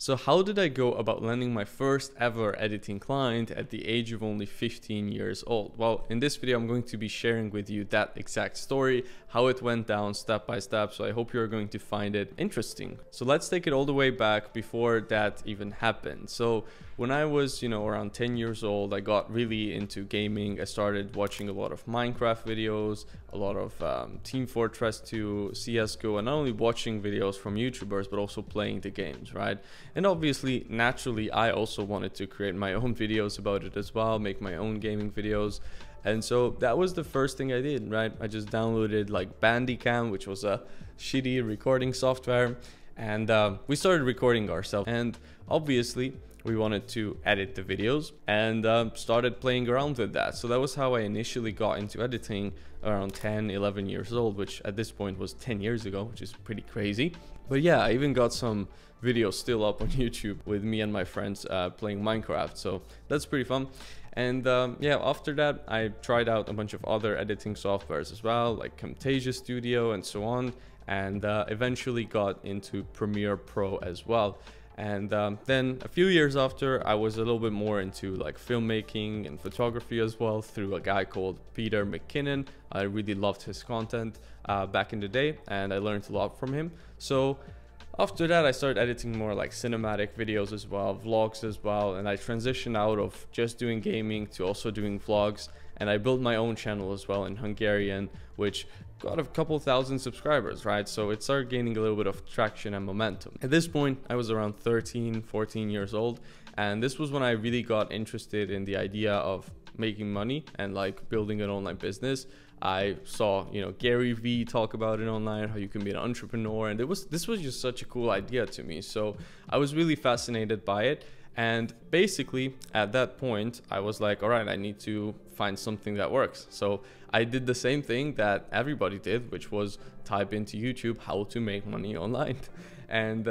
So how did I go about landing my first ever editing client at the age of only 15 years old? Well, in this video, I'm going to be sharing with you that exact story, how it went down step by step. So I hope you're going to find it interesting. So let's take it all the way back before that even happened. So when I was, around 10 years old, I got really into gaming. I started watching a lot of Minecraft videos, a lot of Team Fortress 2, CSGO, and not only watching videos from YouTubers, but also playing the games, right? And obviously, naturally, I also wanted to create my own videos about it as well, make my own gaming videos. And so that was the first thing I did, right? I just downloaded like Bandicam, which was a shitty recording software. And we started recording ourselves. And obviously, we wanted to edit the videos and started playing around with that. So that was how I initially got into editing around 10, 11 years old, which at this point was 10 years ago, which is pretty crazy. But yeah, I even got some videos still up on YouTube with me and my friends playing Minecraft. So that's pretty fun. And yeah, after that, I tried out a bunch of other editing softwares as well, like Camtasia Studio and so on. And eventually got into Premiere Pro as well. And then a few years after, I was a little bit more into like filmmaking and photography as well through a guy called Peter McKinnon. I really loved his content back in the day, and I learned a lot from him. So after that, I started editing more like cinematic videos as well, vlogs as well, and I transitioned out of just doing gaming to also doing vlogs. And I built my own channel as well in Hungarian, which got a couple thousand subscribers, right? So it started gaining a little bit of traction and momentum. At this point, I was around 13, 14 years old. And this was when I really got interested in the idea of making money and like building an online business. I saw, Gary Vee talk about it online, how you can be an entrepreneur. And this was just such a cool idea to me. So I was really fascinated by it. And basically at that point, I was like, all right, I need to find something that works. So I did the same thing that everybody did, which was type into YouTube how to make money online. And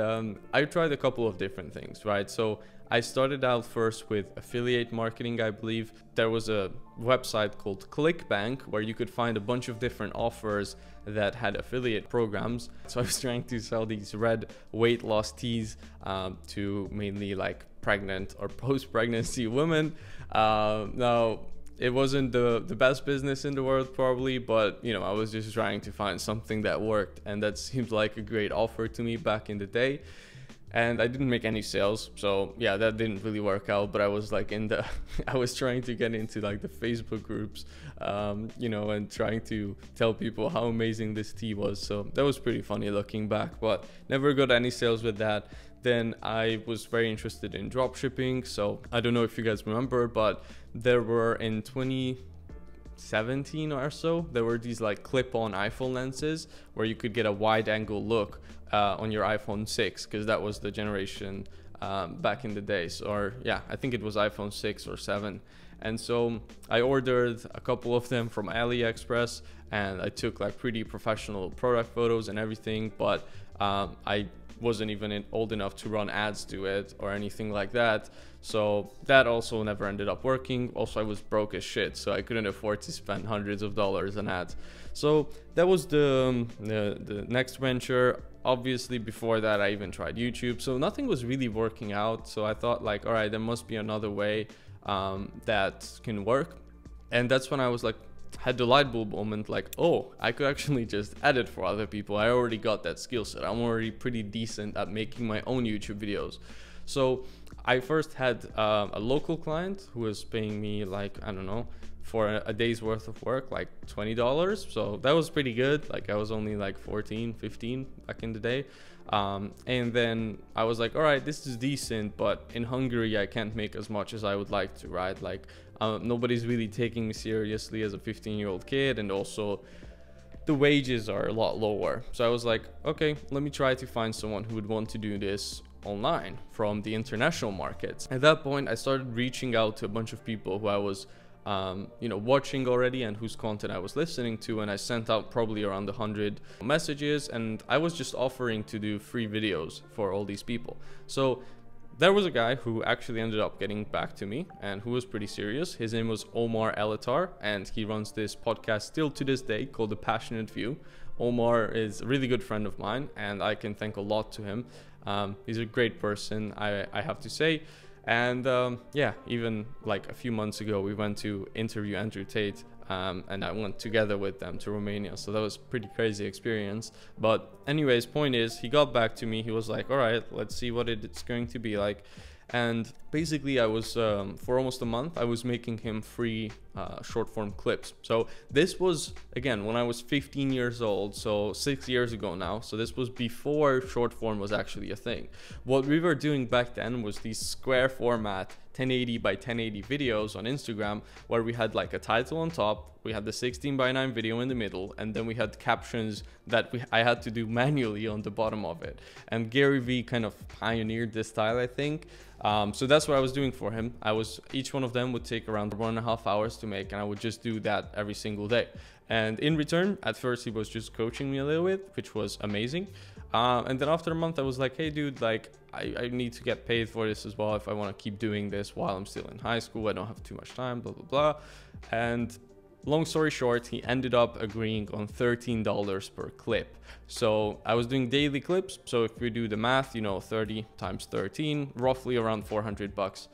I tried a couple of different things, right? So I started out first with affiliate marketing, I believe. There was a website called ClickBank where you could find a bunch of different offers that had affiliate programs. So I was trying to sell these red weight loss teas to mainly like pregnant or post-pregnancy women. Now, it wasn't the best business in the world probably, but I was just trying to find something that worked, and that seemed like a great offer to me back in the day. And I didn't make any sales, so yeah, that didn't really work out. But I was like I was trying to get into like the Facebook groups, and trying to tell people how amazing this tea was. So that was pretty funny looking back, but never got any sales with that. Then I was very interested in drop shipping. So I don't know if you guys remember, but there were in 2017 or so, there were these like clip-on iPhone lenses where you could get a wide angle look on your iPhone 6, because that was the generation back in the days. Or yeah, I think it was iPhone 6 or 7. And so I ordered a couple of them from AliExpress, and I took like pretty professional product photos and everything, but I wasn't even old enough to run ads to it or anything like that. So that also never ended up working. Also, I was broke as shit, so I couldn't afford to spend hundreds of dollars on ads. So that was the next venture. Obviously, before that, I even tried YouTube. So nothing was really working out. So I thought like, all right, there must be another way that can work. And that's when I was like, had the light bulb moment, like, oh, I could actually just edit for other people. I already got that skill set. I'm already pretty decent at making my own YouTube videos. So I first had a local client who was paying me like, I don't know, for a day's worth of work, like $20. So that was pretty good. Like I was only like 14, 15 back in the day. And then I was like, all right, this is decent, but in Hungary, I can't make as much as I would like to, right? Like nobody's really taking me seriously as a 15-year-old kid. And also the wages are a lot lower. So I was like, okay, let me try to find someone who would want to do this online from the international markets. At that point, I started reaching out to a bunch of people who I was watching already and whose content I was listening to, and I sent out probably around 100 messages, and I was just offering to do free videos for all these people. So there was a guy who actually ended up getting back to me and who was pretty serious. His name was Omar Elatar, and he runs this podcast still to this day called The Passionate View. Omar is a really good friend of mine, and I can thank a lot to him He's a great person, I have to say. And yeah, even like a few months ago, we went to interview Andrew Tate, and I went together with them to Romania. So that was a pretty crazy experience. But anyways, point is, he got back to me. He was like, all right, let's see what it's going to be like. And basically I was, for almost a month, I was making him free short form clips. So this was, again, when I was 15 years old, so 6 years ago now. So this was before short form was actually a thing. What we were doing back then was these square format 1080 by 1080 videos on Instagram, where we had like a title on top, we had the 16:9 video in the middle, and then we had captions that I had to do manually on the bottom of it. And Gary Vee kind of pioneered this style, I think. So that's what I was doing for him. Each one of them would take around 1.5 hours to make, and I would just do that every single day. And in return, at first he was just coaching me a little bit, which was amazing. And then after a month, I was like, hey dude, like I need to get paid for this as well if I want to keep doing this while I'm still in high school. I don't have too much time, blah, blah, blah. And long story short, he ended up agreeing on $13 per clip. So I was doing daily clips. So if we do the math, you know, 30 times 13, roughly around $400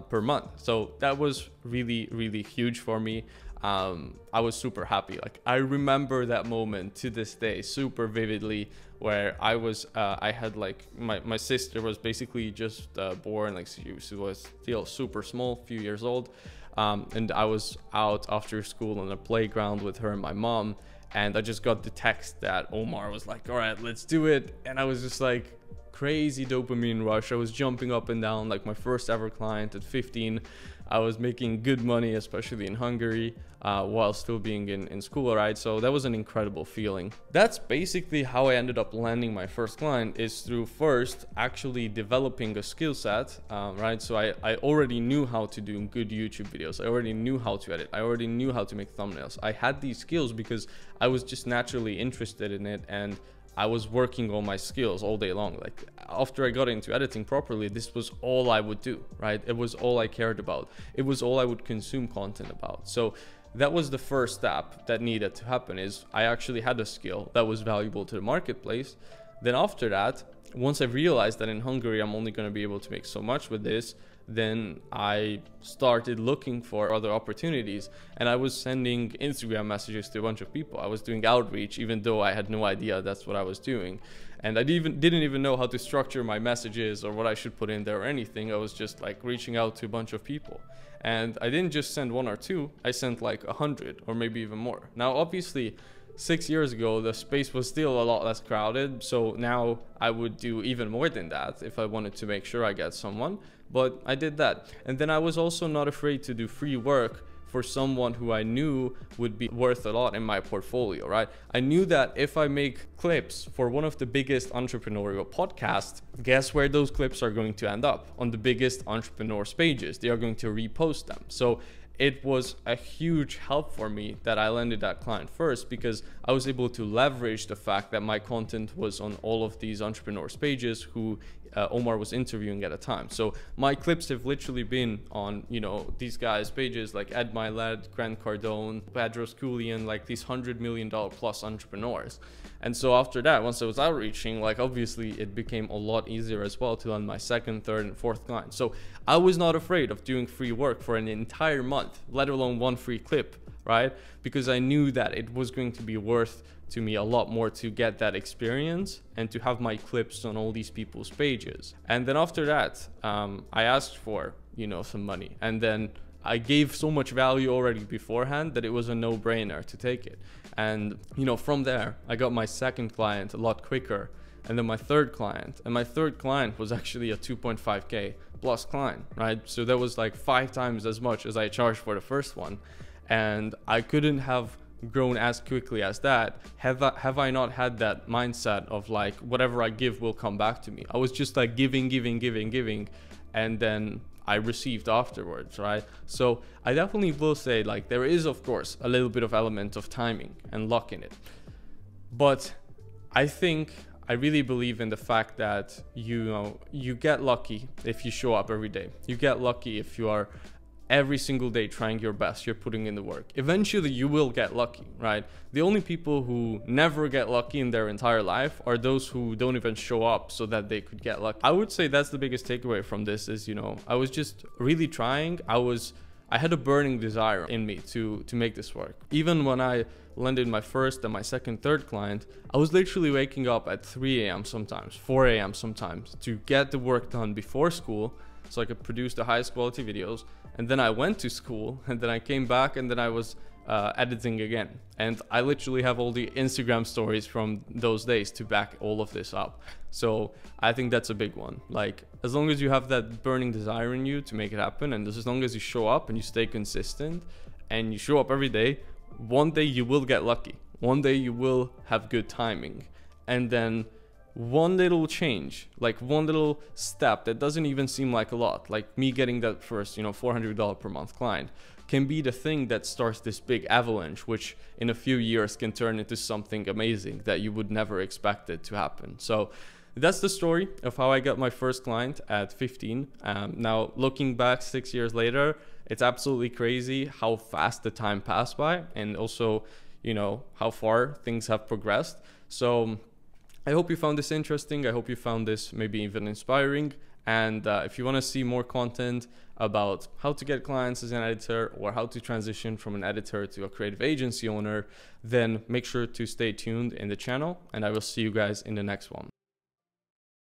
per month. So that was really, really huge for me. I was super happy. Like I remember that moment to this day super vividly, where I had like my sister was basically just born, like she was still super small, few years old. And I was out after school on a playground with her and my mom, and I just got the text that Omar was like, all right, let's do it. And I was just like, crazy dopamine rush. I was jumping up and down, like my first ever client at 15. I was making good money, especially in Hungary, while still being in school, right? So that was an incredible feeling. That's basically how I ended up landing my first client, is through first actually developing a skill set, right? So I already knew how to do good YouTube videos. I already knew how to edit. I already knew how to make thumbnails. I had these skills because I was just naturally interested in it, and I was working on my skills all day long. Like after I got into editing properly, this was all I would do, right? It was all I cared about. It was all I would consume content about. So that was the first step that needed to happen, is I actually had a skill that was valuable to the marketplace. Then after that, once I realized that in Hungary, I'm only going to be able to make so much with this, then I started looking for other opportunities, and I was sending Instagram messages to a bunch of people. I was doing outreach, even though I had no idea that's what I was doing. And I didn't even know how to structure my messages or what I should put in there or anything. I was just like reaching out to a bunch of people. And I didn't just send one or two, I sent like 100 or maybe even more. Now, obviously, 6 years ago, the space was still a lot less crowded. So now I would do even more than that if I wanted to make sure I get someone. But I did that. And then I was also not afraid to do free work for someone who I knew would be worth a lot in my portfolio, right? I knew that if I make clips for one of the biggest entrepreneurial podcasts, guess where those clips are going to end up? On the biggest entrepreneurs pages. They are going to repost them. So it was a huge help for me that I landed that client first, because I was able to leverage the fact that my content was on all of these entrepreneurs pages who Omar was interviewing at a time. So my clips have literally been on, you know, these guys' pages like Ed Mylett, Grant Cardone, Pedro Sculian, like these $100 million plus entrepreneurs. And so after that, once I was outreaching, like obviously it became a lot easier as well to land my second, third, and fourth client. So I was not afraid of doing free work for an entire month, let alone one free clip, right? Because I knew that it was going to be worth to me a lot more to get that experience and to have my clips on all these people's pages. And then after that, I asked for, you know, some money, and then I gave so much value already beforehand that it was a no-brainer to take it. And, you know, from there, I got my second client a lot quicker, and then my third client, and my third client was actually a 2.5K plus client, right? So that was like 5 times as much as I charged for the first one. And I couldn't have grown as quickly as that have I not had that mindset of like, whatever I give will come back to me. I was just like giving, and then I received afterwards, right? So I definitely will say, like, there is of course a little bit of element of timing and luck in it, but I think I really believe in the fact that, you know, you get lucky if you show up every day. You get lucky if you are every single day trying your best, you're putting in the work, eventually you will get lucky, right? The only people who never get lucky in their entire life are those who don't even show up so that they could get lucky. I would say that's the biggest takeaway from this is, you know, I was just really trying. I had a burning desire in me to make this work. Even when I landed my first and my second, third client, I was literally waking up at 3 a.m. sometimes, 4 a.m. sometimes to get the work done before school so I could produce the highest quality videos. And then I went to school, and then I came back, and then I was editing again. And I literally have all the Instagram stories from those days to back all of this up. So I think that's a big one. Like, as long as you have that burning desire in you to make it happen, and as long as you show up and you stay consistent and you show up every day, one day you will get lucky. One day you will have good timing. And then one little change, like one little step that doesn't even seem like a lot, like me getting that first, you know, $400 per month client, can be the thing that starts this big avalanche, which in a few years can turn into something amazing that you would never expect it to happen. So that's the story of how I got my first client at 15. Now, looking back 6 years later, it's absolutely crazy how fast the time passed by, and also, you know, how far things have progressed. So I hope you found this interesting. I hope you found this maybe even inspiring. And if you want to see more content about how to get clients as an editor, or how to transition from an editor to a creative agency owner, then make sure to stay tuned in the channel, and I will see you guys in the next one.